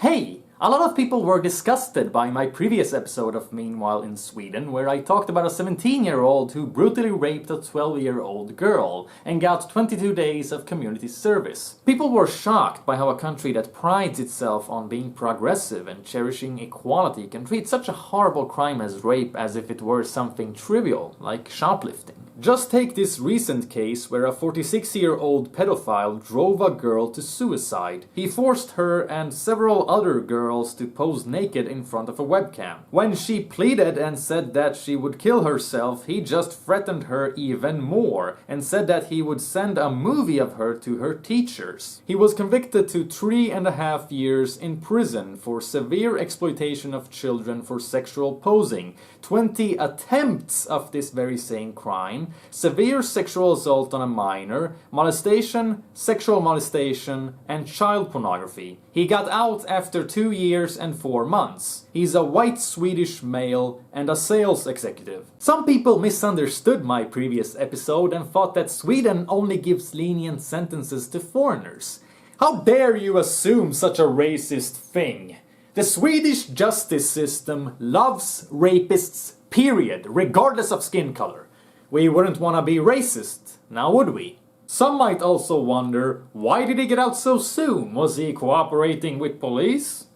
Hey! A lot of people were disgusted by my previous episode of Meanwhile in Sweden, where I talked about a 17-year-old who brutally raped a 12-year-old girl and got 22 days of community service. People were shocked by how a country that prides itself on being progressive and cherishing equality can treat such a horrible crime as rape as if it were something trivial, like shoplifting. Just take this recent case where a 46-year-old pedophile drove a girl to suicide. He forced her and several other girls to pose naked in front of a webcam. When she pleaded and said that she would kill herself, he just threatened her even more and said that he would send a movie of her to her teachers. He was convicted to 3.5 years in prison for severe exploitation of children for sexual posing, 20 attempts of this very same crime, severe sexual assault on a minor, molestation, sexual molestation, and child pornography. He got out after 2 years and 4 months. He's a white Swedish male and a sales executive. Some people misunderstood my previous episode and thought that Sweden only gives lenient sentences to foreigners. How dare you assume such a racist thing? The Swedish justice system loves rapists, period, regardless of skin color. We wouldn't want to be racist, now would we? Some might also wonder, why did he get out so soon? Was he cooperating with police?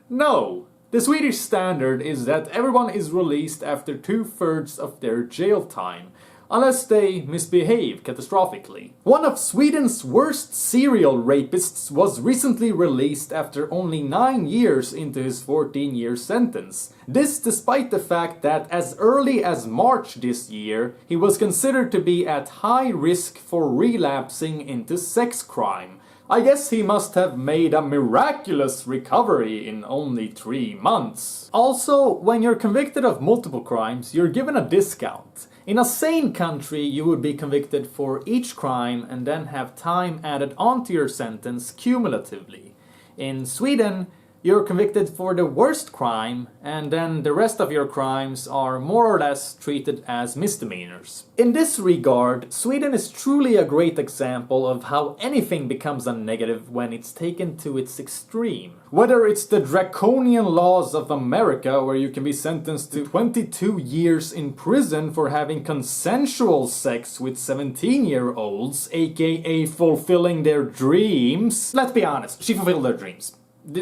No. The Swedish standard is that everyone is released after 2/3 of their jail time, unless they misbehave catastrophically. One of Sweden's worst serial rapists was recently released after only 9 years into his 14-year sentence. This despite the fact that as early as March this year, he was considered to be at high risk for relapsing into sex crime. I guess he must have made a miraculous recovery in only 3 months. Also, when you're convicted of multiple crimes, you're given a discount. In a sane country, you would be convicted for each crime and then have time added onto your sentence cumulatively. In Sweden, you're convicted for the worst crime, and then the rest of your crimes are more or less treated as misdemeanors. In this regard, Sweden is truly a great example of how anything becomes a negative when it's taken to its extreme. Whether it's the draconian laws of America, where you can be sentenced to 22 years in prison for having consensual sex with 17-year-olds, aka fulfilling their dreams. Let's be honest, she fulfilled their dreams.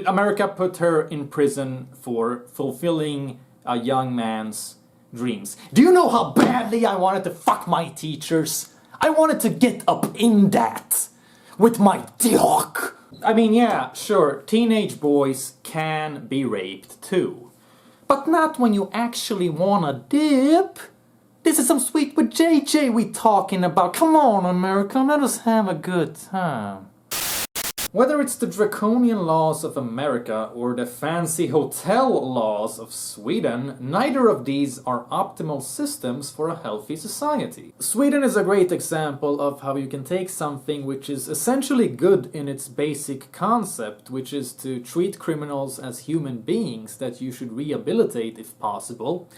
America put her in prison for fulfilling a young man's dreams. Do you know how badly I wanted to fuck my teachers? I wanted to get up in that with my dick. I mean, yeah, sure, teenage boys can be raped too. But not when you actually wanna dip. This is some Sweet with JJ we talking about. Come on, America, let us have a good time. Whether it's the draconian laws of America or the fancy hotel laws of Sweden, neither of these are optimal systems for a healthy society. Sweden is a great example of how you can take something which is essentially good in its basic concept, which is to treat criminals as human beings that you should rehabilitate if possible,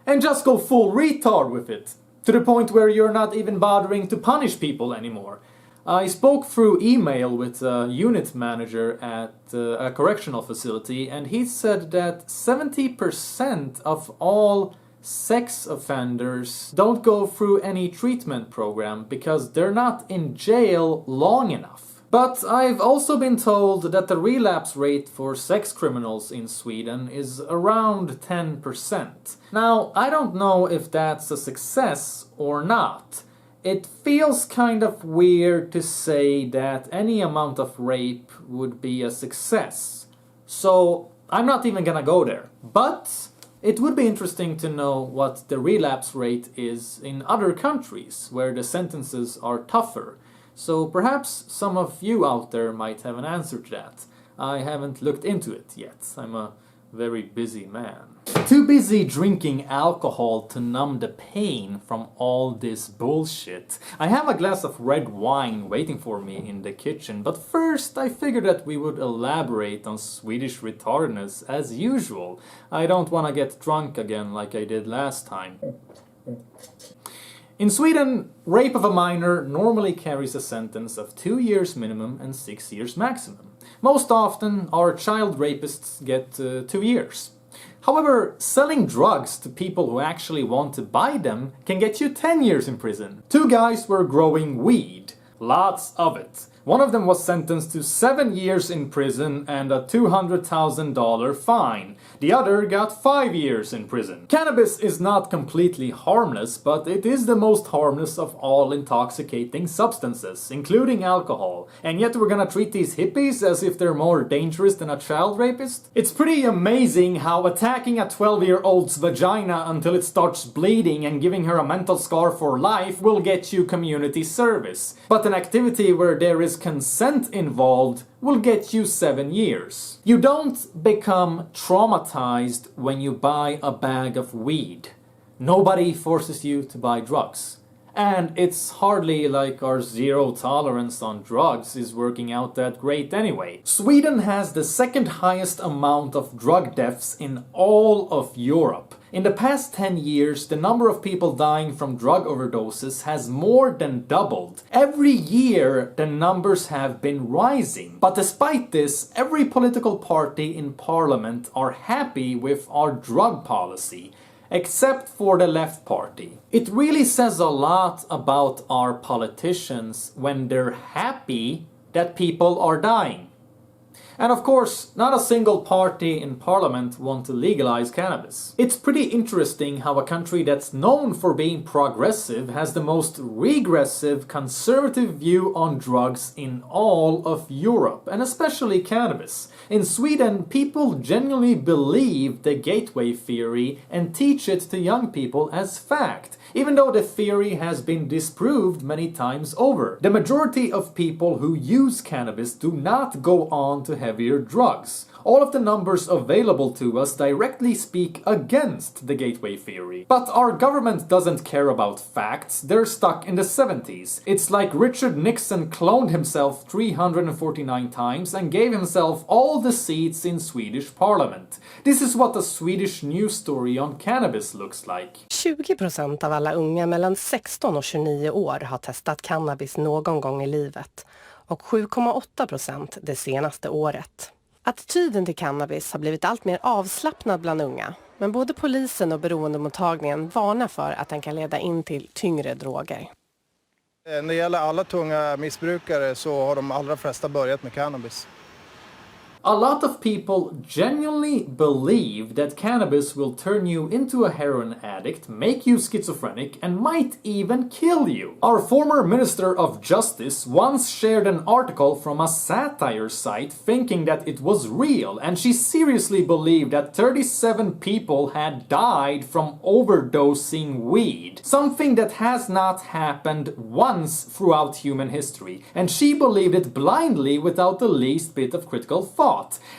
and just go full retard with it, to the point where you're not even bothering to punish people anymore. I spoke through email with a unit manager at a correctional facility, and he said that 70% of all sex offenders don't go through any treatment program because they're not in jail long enough. But I've also been told that the relapse rate for sex criminals in Sweden is around 10%. Now, I don't know if that's a success or not. It feels kind of weird to say that any amount of rape would be a success. So I'm not even gonna go there. But it would be interesting to know what the relapse rate is in other countries where the sentences are tougher. So perhaps some of you out there might have an answer to that. I haven't looked into it yet. I'm a very busy man. Too busy drinking alcohol to numb the pain from all this bullshit. I have a glass of red wine waiting for me in the kitchen, but first I figured that we would elaborate on Swedish retardedness as usual. I don't want to get drunk again like I did last time. In Sweden, rape of a minor normally carries a sentence of 2 years minimum and 6 years maximum. Most often, our child rapists get 2 years. However, selling drugs to people who actually want to buy them can get you 10 years in prison. 2 guys were growing weed. Lots of it. One of them was sentenced to 7 years in prison and a $200,000 fine. The other got 5 years in prison. Cannabis is not completely harmless, but it is the most harmless of all intoxicating substances, including alcohol. And yet we're gonna treat these hippies as if they're more dangerous than a child rapist? It's pretty amazing how attacking a 12-year-old's vagina until it starts bleeding and giving her a mental scar for life will get you community service. But an activity where there is consent involved will get you 7 years. You don't become traumatized when you buy a bag of weed. Nobody forces you to buy drugs. And it's hardly like our zero tolerance on drugs is working out that great anyway. Sweden has the second highest amount of drug deaths in all of Europe. In the past 10 years, the number of people dying from drug overdoses has more than doubled. Every year, the numbers have been rising. But despite this, every political party in parliament are happy with our drug policy, except for the left party. It really says a lot about our politicians when they're happy that people are dying. And of course, not a single party in parliament want to legalize cannabis. It's pretty interesting how a country that's known for being progressive has the most regressive, conservative view on drugs in all of Europe, and especially cannabis. In Sweden, people genuinely believe the gateway theory and teach it to young people as fact, even though the theory has been disproved many times over. The majority of people who use cannabis do not go on to heavier drugs. All of the numbers available to us directly speak against the gateway theory. But our government doesn't care about facts, they're stuck in the 70s. It's like Richard Nixon cloned himself 349 times and gave himself all the seats in Swedish parliament. This is what a Swedish news story on cannabis looks like. 20% av alla unga mellan 16 och 29 år har testat cannabis någon gång i livet och 7,8% det senaste året. Attityden till cannabis har blivit allt mer avslappnad bland unga, men både polisen och beroendemottagningen varnar för att den kan leda in till tyngre droger. När det gäller alla tunga missbrukare så har de allra flesta börjat med cannabis. A lot of people genuinely believe that cannabis will turn you into a heroin addict, make you schizophrenic, and might even kill you. Our former Minister of Justice once shared an article from a satire site thinking that it was real, and she seriously believed that 37 people had died from overdosing weed. Something that has not happened once throughout human history, and she believed it blindly without the least bit of critical thought.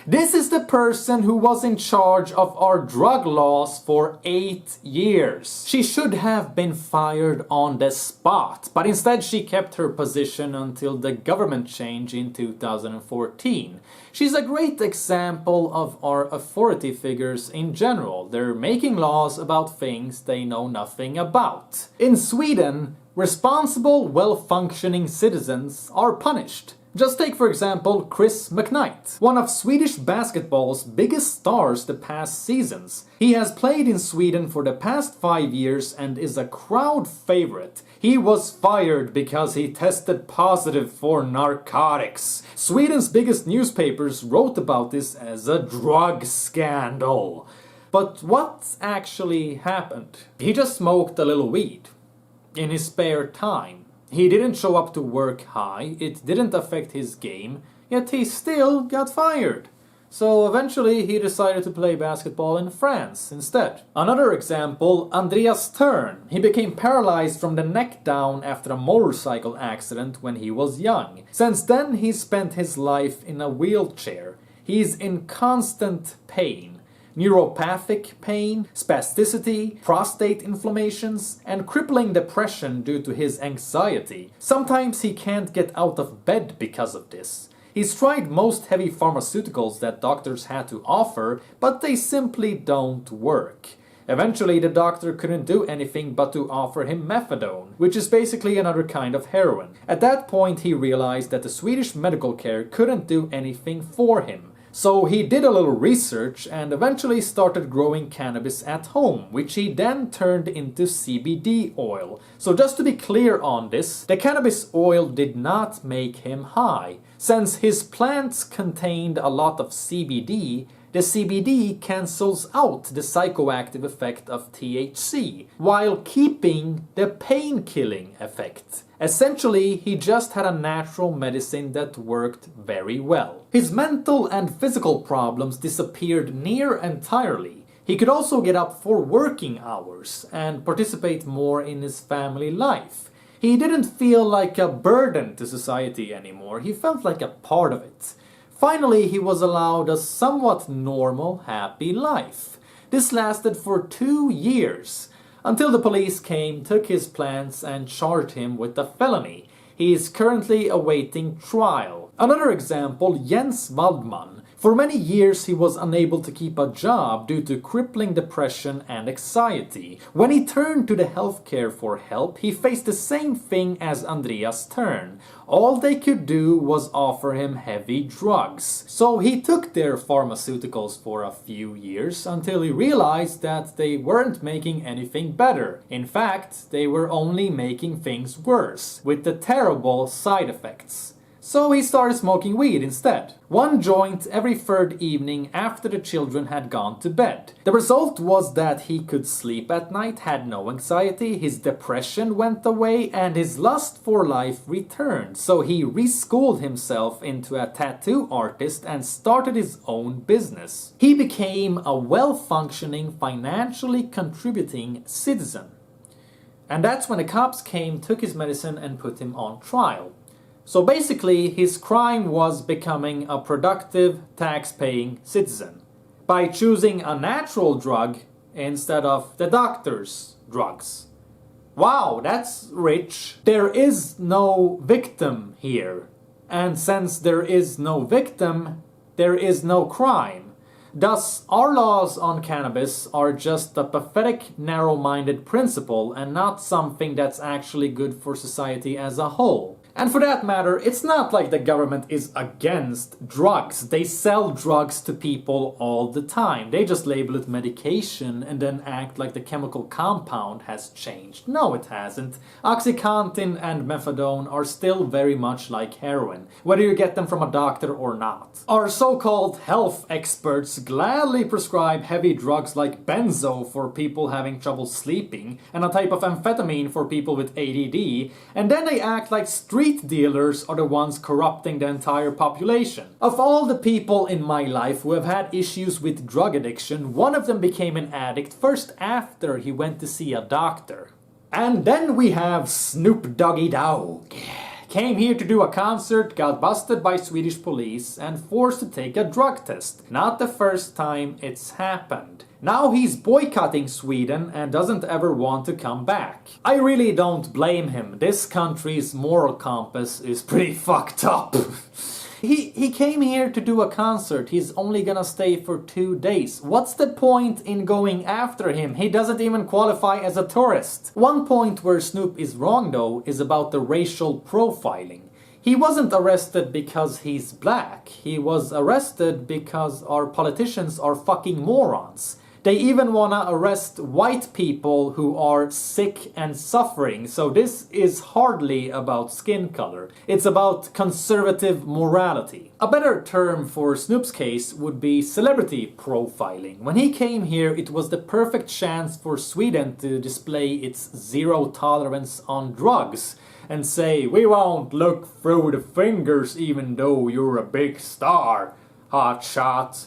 This is the person who was in charge of our drug laws for 8 years. She should have been fired on the spot, but instead she kept her position until the government change in 2014. She's a great example of our authority figures in general. They're making laws about things they know nothing about. In Sweden, responsible, well-functioning citizens are punished. Just take, for example, Chris McKnight, one of Swedish basketball's biggest stars the past seasons. He has played in Sweden for the past 5 years and is a crowd favorite. He was fired because he tested positive for narcotics. Sweden's biggest newspapers wrote about this as a drug scandal. But what actually happened? He just smoked a little weed in his spare time. He didn't show up to work high, it didn't affect his game, yet he still got fired. So eventually he decided to play basketball in France instead. Another example, Andreas Thern. He became paralyzed from the neck down after a motorcycle accident when he was young. Since then he spent his life in a wheelchair. He's in constant pain. Neuropathic pain, spasticity, prostate inflammations, and crippling depression due to his anxiety. Sometimes he can't get out of bed because of this. He's tried most heavy pharmaceuticals that doctors had to offer, but they simply don't work. Eventually, the doctor couldn't do anything but to offer him methadone, which is basically another kind of heroin. At that point, he realized that the Swedish medical care couldn't do anything for him. So he did a little research and eventually started growing cannabis at home, which he then turned into CBD oil. So just to be clear on this, the cannabis oil did not make him high. Since his plants contained a lot of CBD, the CBD cancels out the psychoactive effect of THC, while keeping the pain-killing effect. Essentially, he just had a natural medicine that worked very well. His mental and physical problems disappeared near entirely. He could also get up for working hours and participate more in his family life. He didn't feel like a burden to society anymore, he felt like a part of it. Finally, he was allowed a somewhat normal, happy life. This lasted for 2 years, until the police came, took his plants and charged him with a felony. He is currently awaiting trial. Another example, Jens Waldman. For many years he was unable to keep a job due to crippling depression and anxiety. When he turned to the healthcare for help, he faced the same thing as Andreas Tern. All they could do was offer him heavy drugs. So he took their pharmaceuticals for a few years until he realized that they weren't making anything better. In fact, they were only making things worse, with the terrible side effects. So he started smoking weed instead. 1 joint every 3rd evening after the children had gone to bed. The result was that he could sleep at night, had no anxiety, his depression went away, and his lust for life returned. So he reschooled himself into a tattoo artist and started his own business. He became a well-functioning, financially contributing citizen. And that's when the cops came, took his medicine, and put him on trial. So basically, his crime was becoming a productive, tax-paying citizen by choosing a natural drug instead of the doctor's drugs. Wow, that's rich. There is no victim here. And since there is no victim, there is no crime. Thus, our laws on cannabis are just a pathetic, narrow-minded principle and not something that's actually good for society as a whole. And for that matter, it's not like the government is against drugs. They sell drugs to people all the time. They just label it medication and then act like the chemical compound has changed. No, it hasn't. OxyContin and methadone are still very much like heroin, whether you get them from a doctor or not. Our so-called health experts gladly prescribe heavy drugs like benzo for people having trouble sleeping and a type of amphetamine for people with ADD, and then they act like street dealers are the ones corrupting the entire population. Of all the people in my life who have had issues with drug addiction, one of them became an addict first after he went to see a doctor. And then we have Snoop Doggy Dogg. Came here to do a concert, got busted by Swedish police and forced to take a drug test. Not the first time it's happened. Now he's boycotting Sweden and doesn't ever want to come back. I really don't blame him. This country's moral compass is pretty fucked up. He came here to do a concert. He's only gonna stay for 2 days. What's the point in going after him? He doesn't even qualify as a tourist. One point where Snoop is wrong though is about the racial profiling. He wasn't arrested because he's black. He was arrested because our politicians are fucking morons. They even wanna arrest white people who are sick and suffering, so this is hardly about skin color. It's about conservative morality. A better term for Snoop's case would be celebrity profiling. When he came here, it was the perfect chance for Sweden to display its zero tolerance on drugs and say, "We won't look through the fingers even though you're a big star, hot shot.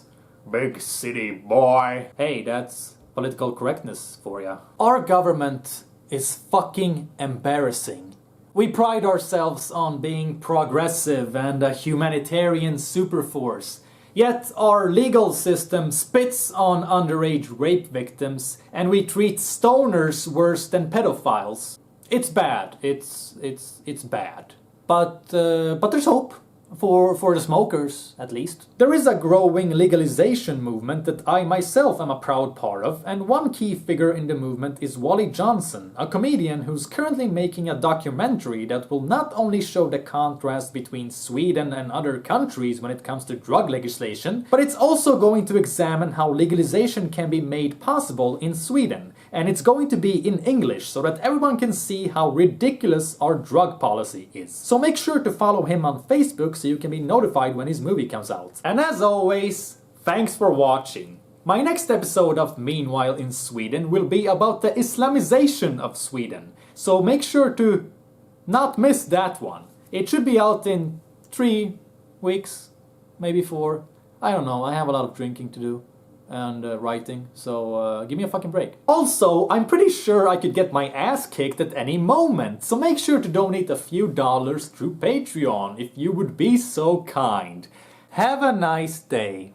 Big city boy." Hey, that's political correctness for ya. Our government is fucking embarrassing. We pride ourselves on being progressive and a humanitarian superforce. Yet our legal system spits on underage rape victims and we treat stoners worse than pedophiles. It's bad. It's bad. But there's hope. For the smokers, at least. There is a growing legalization movement that I myself am a proud part of, and one key figure in the movement is Wally Johnson, a comedian who's currently making a documentary that will not only show the contrast between Sweden and other countries when it comes to drug legislation, but it's also going to examine how legalization can be made possible in Sweden. And it's going to be in English so that everyone can see how ridiculous our drug policy is. So make sure to follow him on Facebook so you can be notified when his movie comes out. And as always, thanks for watching. My next episode of Meanwhile in Sweden will be about the Islamization of Sweden. So make sure to not miss that one. It should be out in 3 weeks, maybe 4. I don't know, I have a lot of drinking to do. And writing, so give me a fucking break. Also, I'm pretty sure I could get my ass kicked at any moment, so make sure to donate a few dollars through Patreon if you would be so kind. Have a nice day.